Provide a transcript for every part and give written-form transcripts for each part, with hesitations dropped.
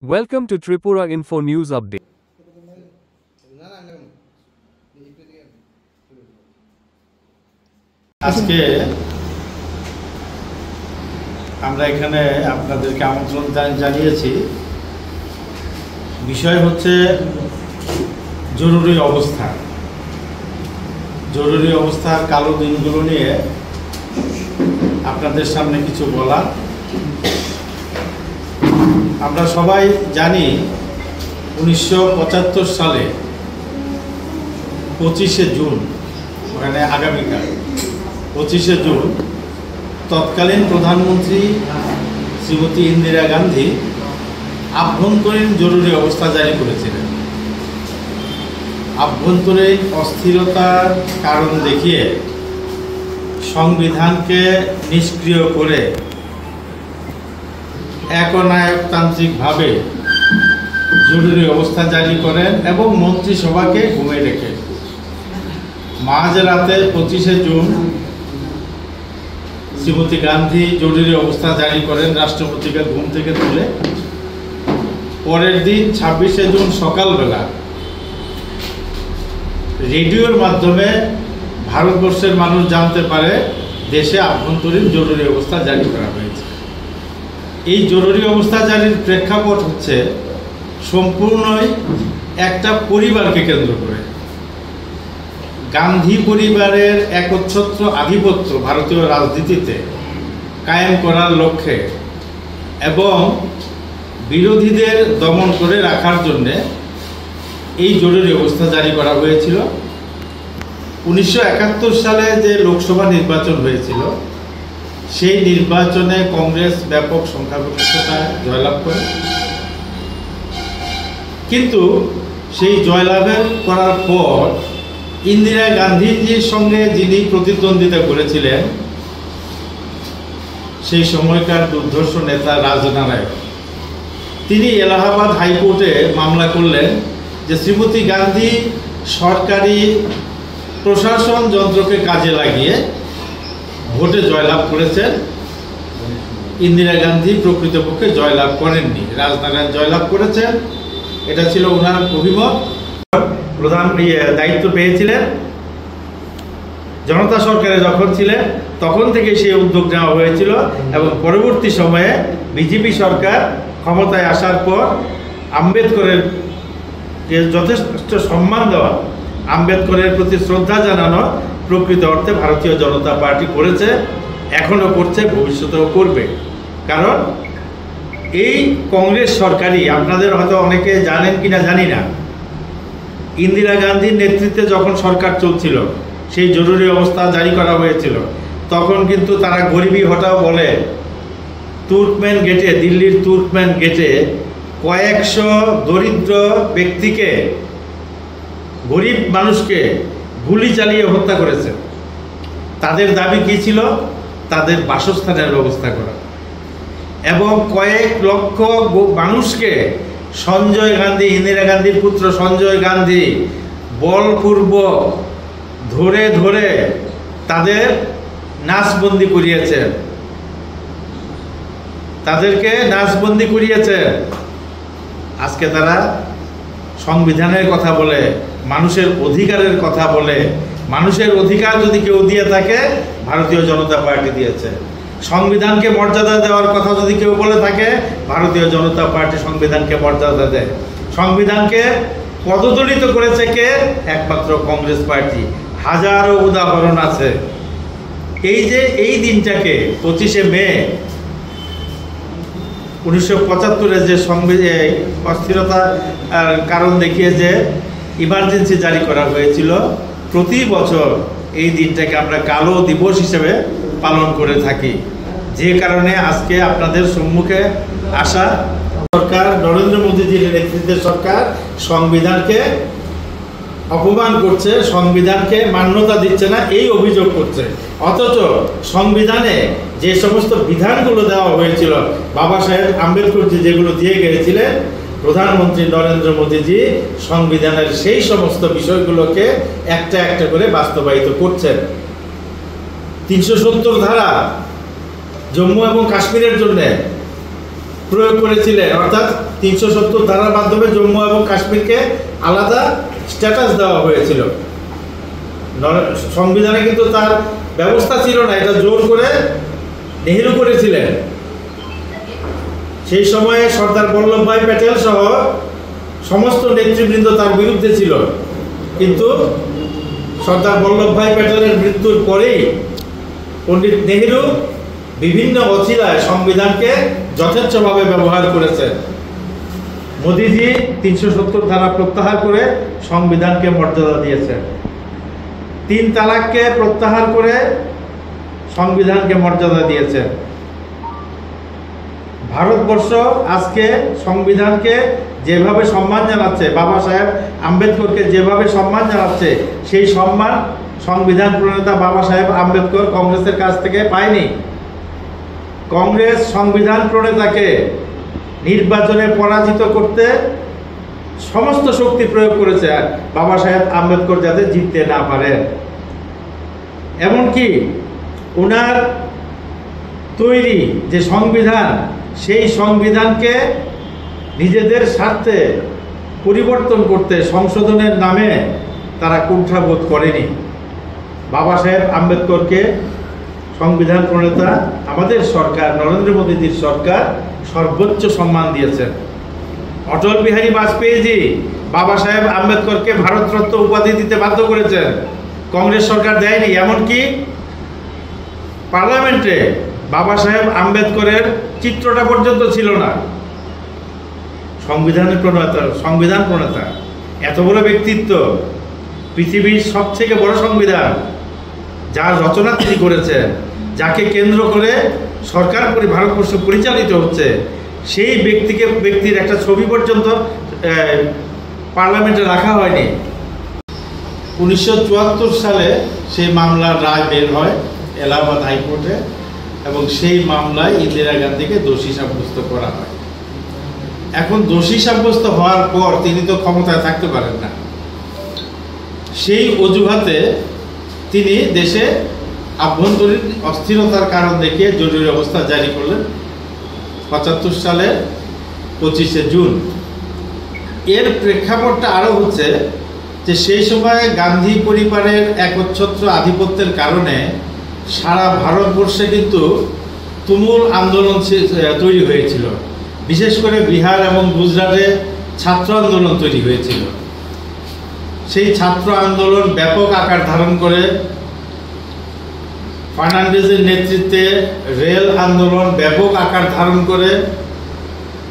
Welcome to Tripura Info News Update. আজকে আমরা এখানে আপনাদেরকে আমন্ত্রণ জানিয়েছি। বিষয় হচ্ছে জরুরি অবস্থার কালো দিনগুলো নিয়ে আপনাদের সামনে কিছু বলা। আমরা সবাই জানি 1975 সালে 25শে জুন, মানে আগামীকাল 25শে জুন তৎকালীন প্রধানমন্ত্রী শ্রীমতী ইন্দিরা গান্ধী আভ্যন্তরীণ জরুরি অবস্থা জারি করেছিলেন। আভ্যন্তরীণ অস্থিরতার কারণ দেখিয়ে সংবিধানকে নিষ্ক্রিয় করে একনায়কতান্ত্রিকভাবে জরুরি অবস্থা জারি করেন এবং মন্ত্রিসভাকে ঘুমে রেখে মাঝরাতে 25শে জুন শ্রীমতী গান্ধী জরুরি অবস্থা জারি করেন, রাষ্ট্রপতিকে ঘুম থেকে তুলে। পরের দিন 26শে জুন সকালবেলা রেডিওর মাধ্যমে ভারতবর্ষের মানুষ জানতে পারে দেশে আভ্যন্তরীণ জরুরি অবস্থা জারি করা হয়েছে। এই জরুরি অবস্থা জারির প্রেক্ষাপট হচ্ছে সম্পূর্ণই একটা পরিবারকে কেন্দ্র করে। গান্ধী পরিবারের একচ্ছত্র আধিপত্য ভারতীয় রাজনীতিতে কায়েম করার লক্ষ্যে এবং বিরোধীদের দমন করে রাখার জন্যে এই জরুরি অবস্থা জারি করা হয়েছিল। 1971 সালে যে লোকসভা নির্বাচন হয়েছিল, সেই নির্বাচনে কংগ্রেস ব্যাপক সংখ্যাগরিষ্ঠতায় জয়লাভ করে, কিন্তু সেই জয়লাভের করার পর ইন্দিরা গান্ধীজির সঙ্গে যিনি প্রতিদ্বন্দ্বিতা করেছিলেন সেই সময়কার দুর্ধর্ষ নেতা রাজনারায়ণ, তিনি এলাহাবাদ হাইকোর্টে মামলা করলেন যে শ্রীমতী গান্ধী সরকারি প্রশাসন যন্ত্রকে কাজে লাগিয়ে ভোটে জয়লাভ করেছেন, ইন্দিরা গান্ধী প্রকৃতপক্ষে জয়লাভ করেননি, রাজনারায়ণ জয়লাভ করেছেন। এটা ছিল ওনার অভিমত। প্রধান দায়িত্ব পেয়েছিলেন জনতা সরকারে যখন ছিলেন, তখন থেকে সেই উদ্যোগ নেওয়া হয়েছিল এবং পরবর্তী সময়ে বিজেপি সরকার ক্ষমতায় আসার পর আম্বেদকরের যে যথেষ্ট সম্মান দেওয়া, আম্বেদকরের প্রতি শ্রদ্ধা জানানো প্রকৃত অর্থে ভারতীয় জনতা পার্টি করেছে, এখনও করছে, ভবিষ্যতেও করবে। কারণ এই কংগ্রেস সরকারই, আপনাদের হয়তো অনেকে জানেন কিনা জানি না, ইন্দিরা গান্ধীর নেতৃত্বে যখন সরকার চলছিল, সেই জরুরি অবস্থা জারি করা হয়েছিল, তখন কিন্তু তারা গরিবী হটাও বলে তুর্কম্যান গেটে, দিল্লির তুর্কম্যান গেটে কয়েকশো দরিদ্র ব্যক্তিকে, গরিব মানুষকে গুলি চালিয়ে হত্যা করেছে। তাদের দাবি কী ছিল? তাদের বাসস্থানের ব্যবস্থা করা, এবং কয়েক লক্ষ মানুষকে সঞ্জয় গান্ধী, ইন্দিরা গান্ধীর পুত্র সঞ্জয় গান্ধী বলপূর্বক ধরে ধরে তাদের নাচবন্দি করিয়েছেন, তাদেরকে নাচবন্দি করিয়েছেন। আজকে তারা সংবিধানের কথা বলে, মানুষের অধিকারের কথা বলে। মানুষের অধিকার যদি কেউ দিয়ে থাকে, ভারতীয় জনতা পার্টি দিয়েছে। সংবিধানকে মর্যাদা দেওয়ার কথা যদি কেউ বলে থাকে, ভারতীয় জনতা পার্টি সংবিধানকে মর্যাদা দেয়। সংবিধানকে পদদলিত করেছে কে? একমাত্র কংগ্রেস পার্টি। হাজারো উদাহরণ আছে। এই যে এই দিনটাকে 25শে মে 1975-এ যে অস্থিরতার কারণ দেখিয়ে যে ইমার্জেন্সি জারি করা হয়েছিল, প্রতি বছর এই দিনটাকে আমরা কালো দিবস হিসেবে পালন করে থাকি। যে কারণে আজকে আপনাদের সম্মুখে আসা সরকার, নরেন্দ্র মোদীজির নেতৃত্বের সরকার সংবিধানকে অপমান করছে, সংবিধানকে মান্যতা দিচ্ছে না, এই অভিযোগ করছে। অথচ সংবিধানে যে সমস্ত বিধানগুলো দেওয়া হয়েছিল, বাবা সাহেব আম্বেদকরজি যেগুলো দিয়ে গিয়েছিলেন, প্রধানমন্ত্রী নরেন্দ্র মোদীজি সংবিধানের সেই সমস্ত বিষয়গুলোকে একটা একটা করে বাস্তবায়িত করছেন। 370 ধারা জম্মু এবং কাশ্মীরের জন্য প্রয়োগ করেছিলেন, অর্থাৎ 370 ধারার মাধ্যমে জম্মু এবং কাশ্মীরকে আলাদা স্ট্যাটাস দেওয়া হয়েছিল। সংবিধানে কিন্তু তার ব্যবস্থা ছিল না, এটা জোর করে নেহেরু করেছিলেন। সেই সময়ে সর্দার বল্লভভাই প্যাটেল সহ সমস্ত নেতৃবৃন্দ তার বিরুদ্ধে ছিল, কিন্তু সর্দার বল্লভভাই প্যাটেলের মৃত্যুর পরেই পণ্ডিত নেহেরু বিভিন্ন অছিলায় সংবিধানকে যথেচ্ছভাবে ব্যবহার করেছেন। মোদিজি 370 ধারা প্রত্যাহার করে সংবিধানকে মর্যাদা দিয়েছেন। 3 তালাককে প্রত্যাহার করে সংবিধানকে মর্যাদা দিয়েছেন। ভারতবর্ষ আজকে সংবিধানকে যেভাবে সম্মান জানাচ্ছে, বাবা সাহেব আম্বেদকরকে যেভাবে সম্মান জানাচ্ছে, সেই সম্মান সংবিধান প্রণেতা বাবা সাহেব আম্বেদকর কংগ্রেসের কাছ থেকে পায়নি। কংগ্রেস সংবিধান প্রণেতাকে নির্বাচনে পরাজিত করতে সমস্ত শক্তি প্রয়োগ করেছে বাবা সাহেব আম্বেদকর যাতে জিততে না পারেন। এমনকি ওনার তৈরি যে সংবিধান, সেই সংবিধানকে নিজেদের স্বার্থে পরিবর্তন করতে সংশোধনের নামে তারা কুণ্ঠাবোধ করেনি। বাবা সাহেব আম্বেদকরকে সংবিধান প্রণেতা আমাদের সরকার, নরেন্দ্র মোদীজির সরকার সর্বোচ্চ সম্মান দিয়েছেন। অটল বিহারী বাজপেয়ীজি বাবা সাহেব আম্বেদকরকে ভারতরত্ন উপাধি দিতে বাধ্য করেছেন, কংগ্রেস সরকার দেয়নি। এমনকি পার্লামেন্টে বাবা সাহেব আম্বেদকরের চিত্রটা পর্যন্ত ছিল না। সংবিধান প্রণেতা এত বড় ব্যক্তিত্ব, পৃথিবীর সবথেকে বড় সংবিধান যার রচনা তিনি করেছেন, যাকে কেন্দ্র করে সরকার ভারতবর্ষ পরিচালিত হচ্ছে, সেই ব্যক্তির একটা ছবি পর্যন্ত পার্লামেন্টে রাখা হয়নি। 1974 সালে সেই মামলার রায় বের হয় এলাহাবাদ হাইকোর্টে, এবং সেই মামলায় ইন্দিরা গান্ধীকে দোষী সাব্যস্ত করা হয়। এখন দোষী সাব্যস্ত হওয়ার পর তিনি তো ক্ষমতায় থাকতে পারেন না, সেই অজুহাতে তিনি দেশে আভ্যন্তরীণ অস্থিরতার কারণ দেখিয়ে জরুরি অবস্থা জারি করলেন 75 সালের 25শে জুন। এর প্রেক্ষাপটটা আরও হচ্ছে যে সেই সময় গান্ধী পরিবারের একচ্ছত্র আধিপত্যের কারণে সারা ভারতবর্ষে কিন্তু তুমুল আন্দোলন তৈরি হয়েছিল। বিশেষ করে বিহার এবং গুজরাটে ছাত্র আন্দোলন তৈরি হয়েছিল। সেই ছাত্র আন্দোলন ব্যাপক আকার ধারণ করে, ফার্নান্ডেজের নেতৃত্বে রেল আন্দোলন ব্যাপক আকার ধারণ করে,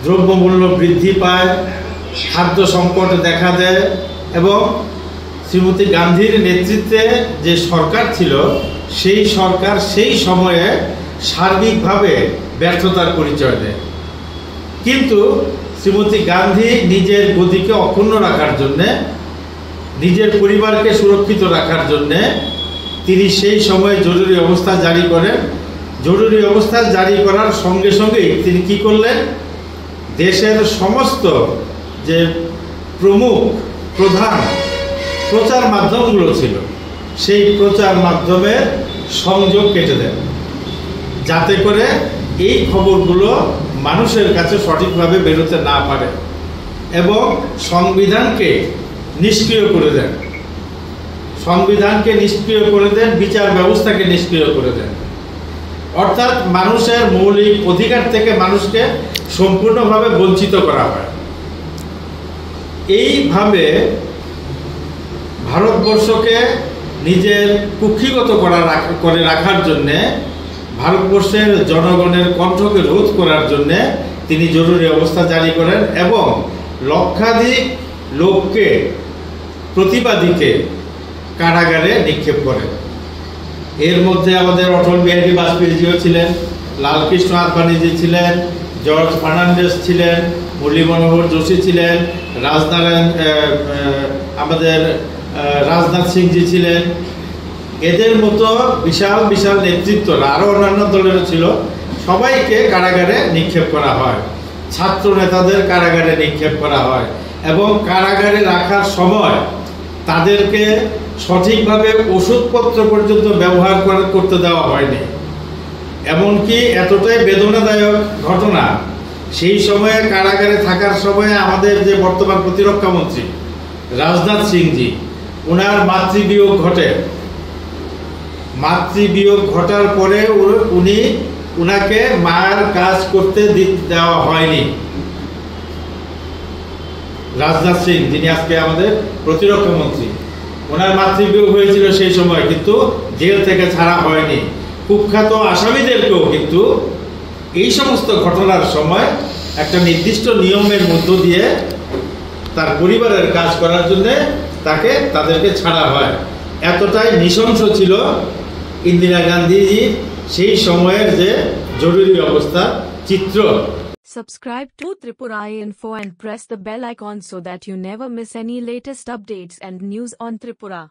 দ্রব্যমূল্য বৃদ্ধি পায়, খাদ্য সংকট দেখা দেয়, এবং শ্রীমতী গান্ধীর নেতৃত্বে যে সরকার ছিল, সেই সরকার সেই সময়ে সার্বিকভাবে ব্যর্থতার পরিচয় দেয়। কিন্তু শ্রীমতী গান্ধী নিজের গতিকে অক্ষুণ্ণ রাখার জন্যে, নিজের পরিবারকে সুরক্ষিত রাখার জন্যে তিনি সেই সময়ে জরুরি অবস্থা জারি করেন। জরুরি অবস্থা জারি করার সঙ্গে সঙ্গেই তিনি কি করলেন, দেশের সমস্ত যে প্রধান প্রচার মাধ্যমগুলো ছিল, সেই প্রচার মাধ্যমের সংযোগ কেটে দেন, যাতে করে এই খবরগুলো মানুষের কাছে সঠিকভাবে বেরোতে না পারে, এবং সংবিধানকে নিষ্ক্রিয় করে দেন। সংবিধানকে নিষ্ক্রিয় করে দেন, বিচার ব্যবস্থাকে নিষ্ক্রিয় করে দেন। অর্থাৎ মানুষের মৌলিক অধিকার থেকে মানুষকে সম্পূর্ণভাবে বঞ্চিত করা হয়। এইভাবে ভারতবর্ষকে নিজের কুক্ষিগত করে রাখার জন্যে, ভারতবর্ষের জনগণের কণ্ঠকে রোধ করার জন্যে তিনি জরুরি অবস্থা জারি করেন, এবং লক্ষাধিক লোককে, প্রতিবাদীকে কারাগারে নিক্ষেপ করেন। এর মধ্যে আমাদের অটল বিহারী বাজপেয়ীজিও ছিলেন, লালকৃষ্ণ আদবানিজি ছিলেন, জর্জ ফার্নান্ডেজ ছিলেন, মুরলী মনোহর যোশী ছিলেন, আমাদের রাজনাথ সিংজি ছিলেন। এদের মতো বিশাল বিশাল নেতৃত্বরা, আরও অন্যান্য দলেরও ছিল, সবাইকে কারাগারে নিক্ষেপ করা হয়। ছাত্র নেতাদের কারাগারে নিক্ষেপ করা হয়, এবং কারাগারে রাখার সময় তাদেরকে সঠিকভাবে ওষুধপত্র পর্যন্ত ব্যবহার করতে দেওয়া হয়নি। এমনকি এতটাই বেদনাদায়ক ঘটনা সেই সময়ে কারাগারে থাকার সময়ে আমাদের যে বর্তমান প্রতিরক্ষা মন্ত্রী রাজনাথ সিংজি, ওনার মাতৃবিয়োগ ঘটে। মাতৃবিয়োগ ঘটার পরে উনাকে মায়ের কাজ করতে দেওয়া হয়নি। রাজনাথ সিং, যিনি আজকে আমাদের প্রতিরক্ষা মন্ত্রী, ওনার মাতৃবিয়োগ হয়েছিল সেই সময়, কিন্তু জেল থেকে ছাড়া হয়নি। কুখ্যাত আসামিদেরকেও কিন্তু এই সমস্ত ঘটনার সময় একটা নির্দিষ্ট নিয়মের মধ্য দিয়ে তার পরিবারের কাজ করার জন্য তাদেরকে ছাড়া হয়। এতটাই নৃশংস ছিল ইন্দিরা গান্ধীজি সেই সময়ের যে জরুরি অবস্থা চিত্র। Subscribe to Tripura Info and press the bell icon so that you never miss any latest updates and news on Tripura.